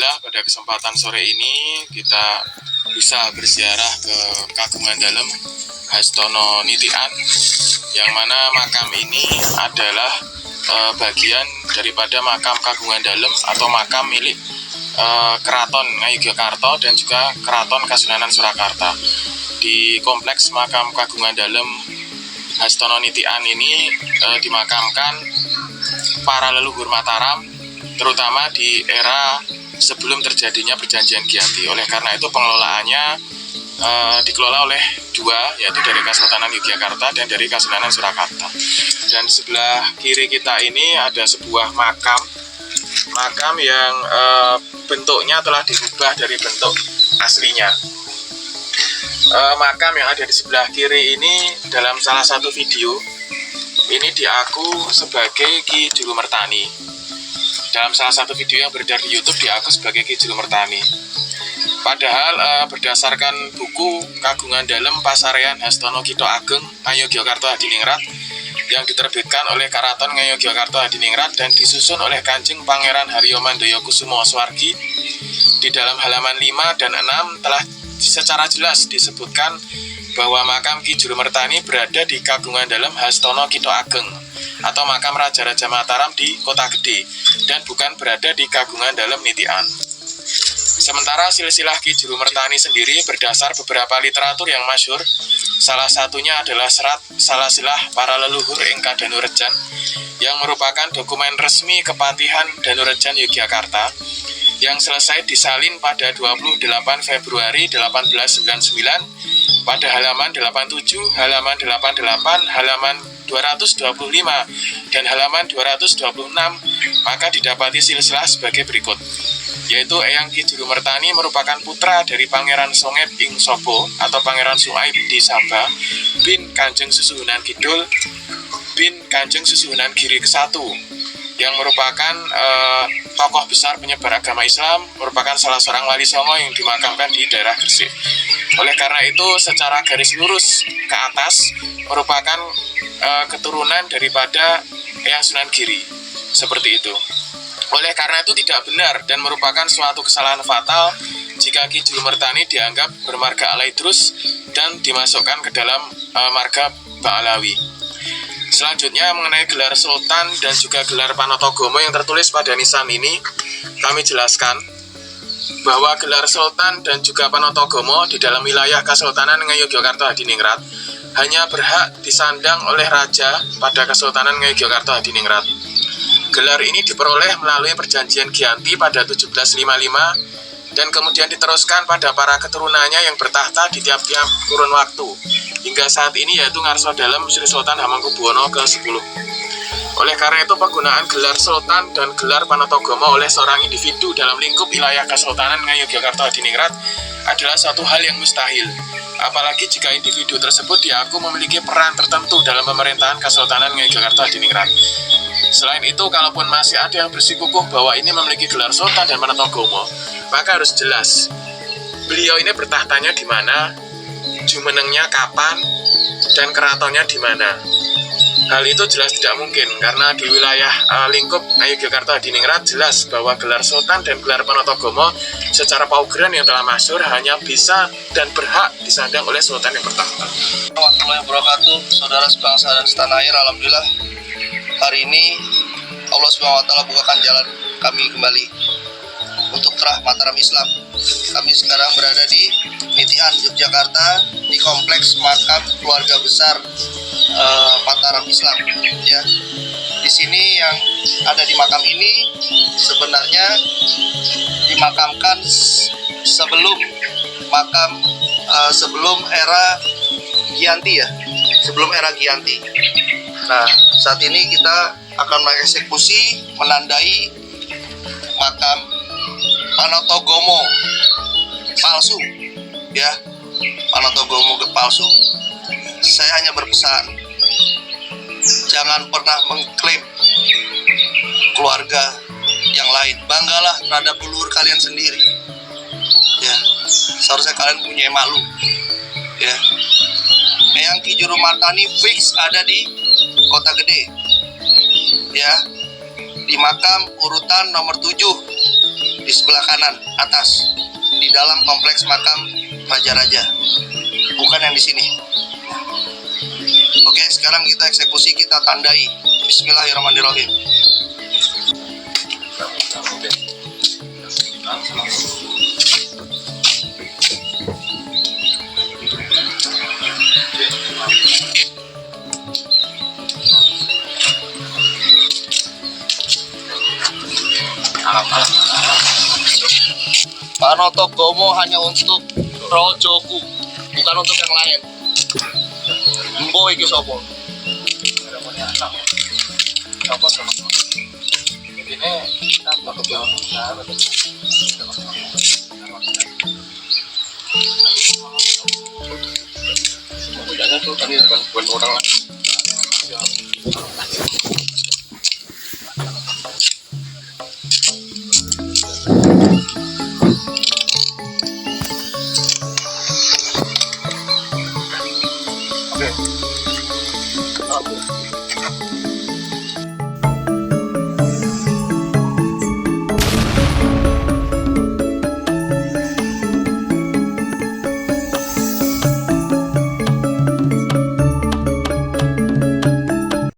Alhamdulillah pada kesempatan sore ini kita bisa berziarah ke Kagungan Dalem Hastono Nitian, yang mana makam ini adalah bagian daripada makam Kagungan Dalem atau makam milik Keraton Ngayogyakarta dan juga Keraton Kasunanan Surakarta. Di kompleks makam Kagungan Dalem Hastono Nitian ini dimakamkan para leluhur Mataram, terutama di era sebelum terjadinya perjanjian Giyanti. Oleh karena itu pengelolaannya dikelola oleh dua, yaitu dari Kesultanan Yogyakarta dan dari Kasunanan Surakarta. Dan sebelah kiri kita ini ada sebuah makam yang bentuknya telah dirubah dari bentuk aslinya. Makam yang ada di sebelah kiri ini dalam salah satu video ini diaku sebagai Ki Juru Mertani. Dalam salah satu video yang beredar di YouTube diaku sebagai Ki Juru Mertani. Padahal berdasarkan buku Kagungan Dalem Pasarean Hastono Kito Ageng Ngayogyakarta Hadiningrat yang diterbitkan oleh Karaton Ngayogyakarta Hadiningrat dan disusun oleh Kanjeng Pangeran Haryo Mandoyo Kusumo Swargi, di dalam halaman 5 dan 6 telah secara jelas disebutkan bahwa makam Ki Juru Mertani berada di Kagungan Dalem Hastono Kito Ageng atau makam Raja-Raja Mataram di Kota Gede, dan bukan berada di Kagungan Dalem Nitian. Sementara silsilah Ki Juru Mertani sendiri berdasar beberapa literatur yang masyhur, salah satunya adalah Serat Salasilah Para Leluhur Ingkang Danurejan yang merupakan dokumen resmi Kepatihan Danurejan Yogyakarta yang selesai disalin pada 28 Februari 1899 pada halaman 87, halaman 88, halaman 225, dan halaman 226, maka didapati silsilah sebagai berikut, yaitu Eyang Ki Juru Mertani merupakan putra dari Pangeran Songep ing Sobo atau Pangeran Suaib di Sabah bin Kanjeng Susuhunan Kidul bin Kanjeng Susuhunan Giri ke-1, yang merupakan tokoh besar penyebar agama Islam, merupakan salah seorang wali songo yang dimakamkan di daerah Gresik. Oleh karena itu secara garis lurus ke atas merupakan keturunan daripada Eyang Sunan Giri, seperti itu. Oleh karena itu tidak benar dan merupakan suatu kesalahan fatal jika Ki Juru Mertani dianggap bermarga Alaidrus dan dimasukkan ke dalam marga Ba'alawi. Selanjutnya mengenai gelar Sultan dan juga gelar Panotogomo yang tertulis pada nisan ini, kami jelaskan bahwa gelar Sultan dan juga Panotogomo di dalam wilayah Kesultanan Ngayogyakarta Hadiningrat hanya berhak disandang oleh Raja pada Kesultanan Ngayogyakarta Hadiningrat. Gelar ini diperoleh melalui perjanjian Giyanti pada 1755 dan kemudian diteruskan pada para keturunannya yang bertahta di tiap-tiap kurun waktu hingga saat ini, yaitu Ngarso Dalem Sri Sultan Hamengkubuwono ke-10. Oleh karena itu penggunaan gelar Sultan dan gelar Panotogomo oleh seorang individu dalam lingkup wilayah Kesultanan Ngayogyakarta Hadiningrat adalah suatu hal yang mustahil, apalagi jika individu tersebut diaku memiliki peran tertentu dalam pemerintahan Kesultanan Ngayogyakarta Hadiningrat. Selain itu, kalaupun masih ada yang bersikukuh bahwa ini memiliki gelar Sultan dan Panotogomo, maka harus jelas beliau ini bertahtanya di mana, jumenengnya kapan, dan keratonnya di mana. Hal itu jelas tidak mungkin karena di wilayah lingkup Ngayogyakarta Hadiningrat jelas bahwa gelar Sultan dan gelar Panotogomo secara paugeran yang telah masyhur hanya bisa dan berhak disandang oleh Sultan yang bertahta. Warahmatullahi wabarakatuh, saudara sebangsa dan setanah air. Alhamdulillah hari ini Allah SWT bukakan jalan kami kembali untuk terah Mataram Islam. Kami sekarang berada di Nitian, Yogyakarta, di kompleks makam keluarga besar Mataram Islam. Ya, di sini yang ada di makam ini sebenarnya dimakamkan sebelum sebelum era Giyanti, ya, sebelum era Giyanti. Nah, saat ini kita akan mengeksekusi, menandai makam Panotogomo palsu, ya, Panotogomo palsu. Saya hanya berpesan, jangan pernah mengklaim keluarga yang lain. Banggalah terhadap leluhur kalian sendiri, ya. Seharusnya kalian punya malu, ya. Eyang Ki Juru Mertani fix ada di Kota Gede, ya, di makam urutan nomor 7 di sebelah kanan atas di dalam kompleks makam raja-raja, bukan yang di sini. Oke, sekarang kita eksekusi, kita tandai. Bismillahirrahmanirrahim. Panotogomo hanya untuk rojoku, bukan untuk yang lain. Embo iki sapa? Ini kita bakal Tuh tadi bukan orang lah.